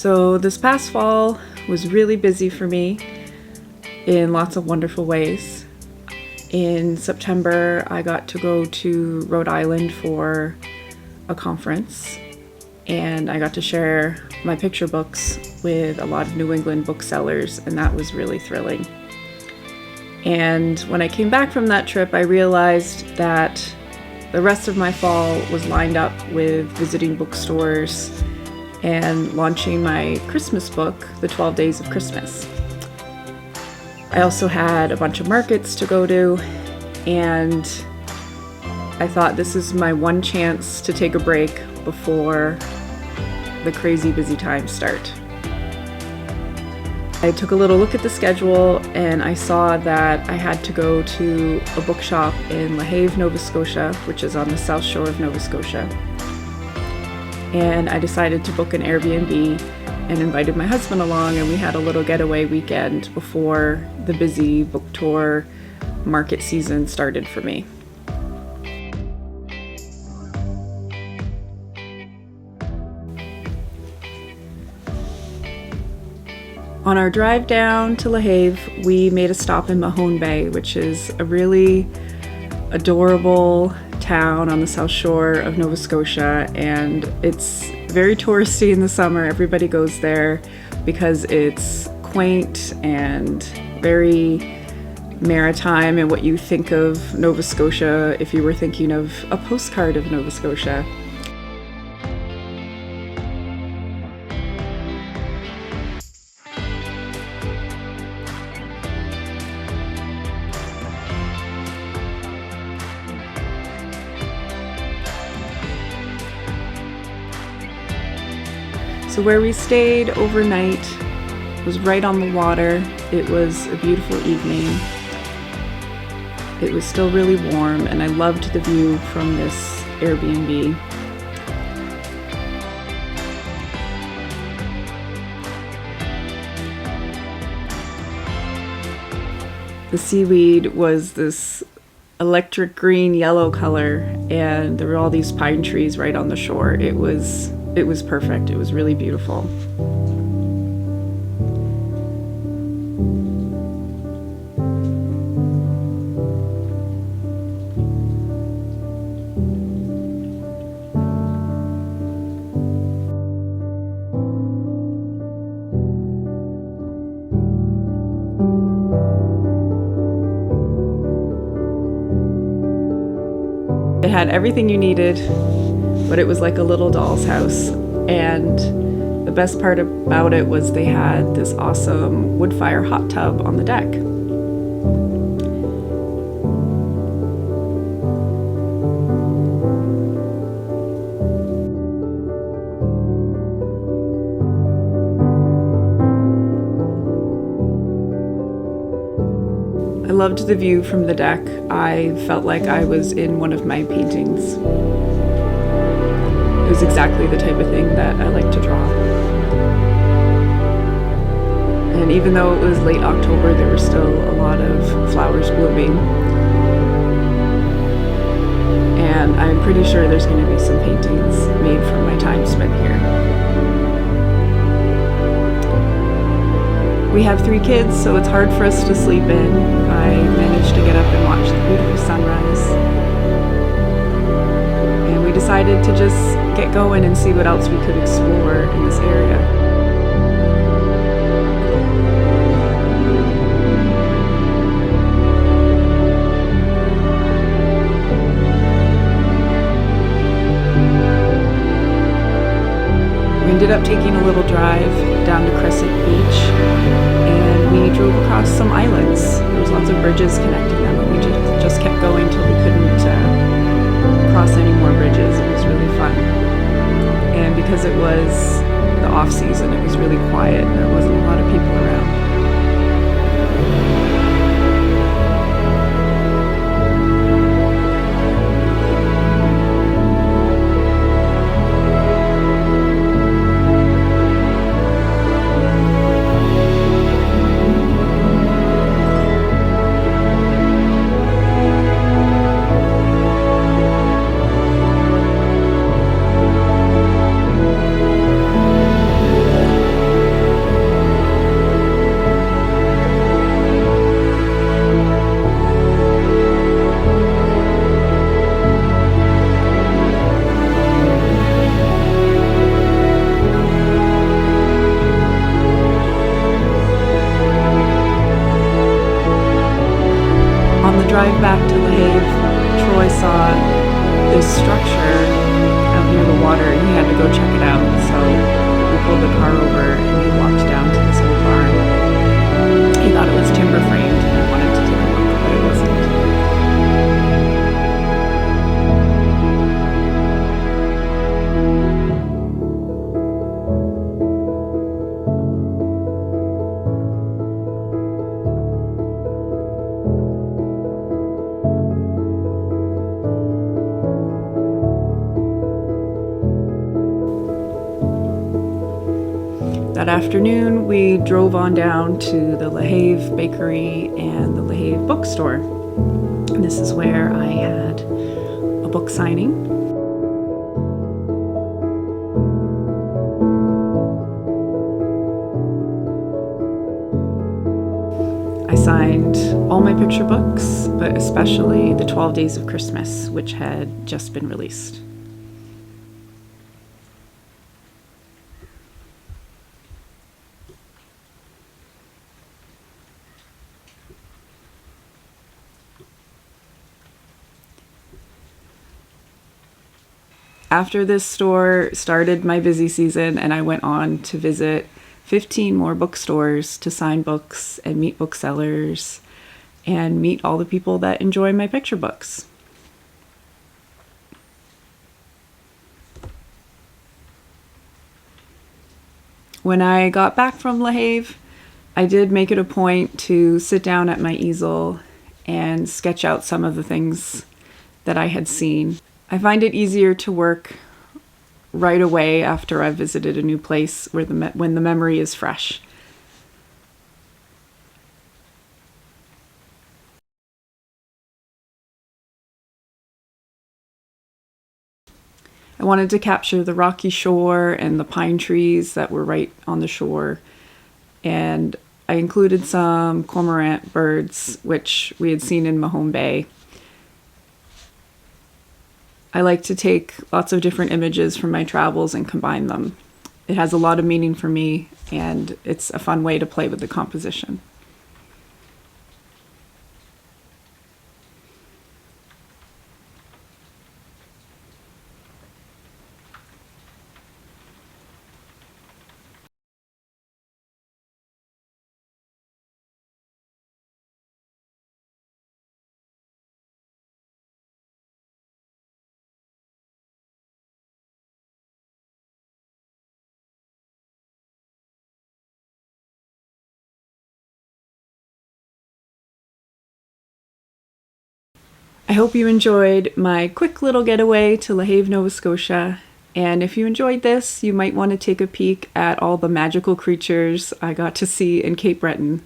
So this past fall was really busy for me in lots of wonderful ways. In September, I got to go to Rhode Island for a conference, and I got to share my picture books with a lot of New England booksellers, and that was really thrilling. And when I came back from that trip, I realized that the rest of my fall was lined up with visiting bookstores and launching my Christmas book, The 12 Days of Christmas. I also had a bunch of markets to go to, and I thought this is my one chance to take a break before the crazy busy times start. I took a little look at the schedule and I saw that I had to go to a bookshop in Lahave, Nova Scotia, which is on the south shore of Nova Scotia. And I decided to book an Airbnb and invited my husband along, and we had a little getaway weekend before the busy book tour market season started for me. On our drive down to Lahave, we made a stop in Mahone Bay, which is a really adorable town on the south shore of Nova Scotia, and it's very touristy in the summer. Everybody goes there because it's quaint and very maritime and what you think of Nova Scotia if you were thinking of a postcard of Nova Scotia. So where we stayed overnight was right on the water. It was a beautiful evening. It was still really warm, and I loved the view from this Airbnb. The seaweed was this electric green yellow color, and there were all these pine trees right on the shore. It was perfect. It was really beautiful. It had everything you needed, but it was like a little doll's house. And the best part about it was they had this awesome wood fire hot tub on the deck. I loved the view from the deck. I felt like I was in one of my paintings. It was exactly the type of thing that I like to draw. And even though it was late October, there were still a lot of flowers blooming. And I'm pretty sure there's going to be some paintings made from my time spent here. We have 3 kids, so it's hard for us to sleep in. I managed to get up and watch the beautiful sunrise. And we decided to just get going and see what else we could explore in this area. We ended up taking a little drive down to Crescent Beach, and we drove across some islands. There was lots of bridges connecting them, and we just kept going till we couldn't cross any more bridges. It was really fun. And because it was the off season, it was really quiet and there wasn't a lot of people around. saw this structure out near the water and he had to go check it out. So we pulled the car over and we walked down to this old barn. He thought it was timber framed and I wanted to take a look, but it wasn't. That afternoon, we drove on down to the Lahave Bakery and the Lahave bookstore. And this is where I had a book signing. I signed all my picture books, but especially the 12 Days of Christmas, which had just been released. After this store started my busy season and I went on to visit 15 more bookstores to sign books and meet booksellers and meet all the people that enjoy my picture books. When I got back from Lahave, I did make it a point to sit down at my easel and sketch out some of the things that I had seen. I find it easier to work right away after I've visited a new place when the memory is fresh. I wanted to capture the rocky shore and the pine trees that were right on the shore, and I included some cormorant birds, which we had seen in Mahone Bay. I like to take lots of different images from my travels and combine them. It has a lot of meaning for me, and it's a fun way to play with the composition. I hope you enjoyed my quick little getaway to Lahave, Nova Scotia. And if you enjoyed this, you might want to take a peek at all the magical creatures I got to see in Cape Breton.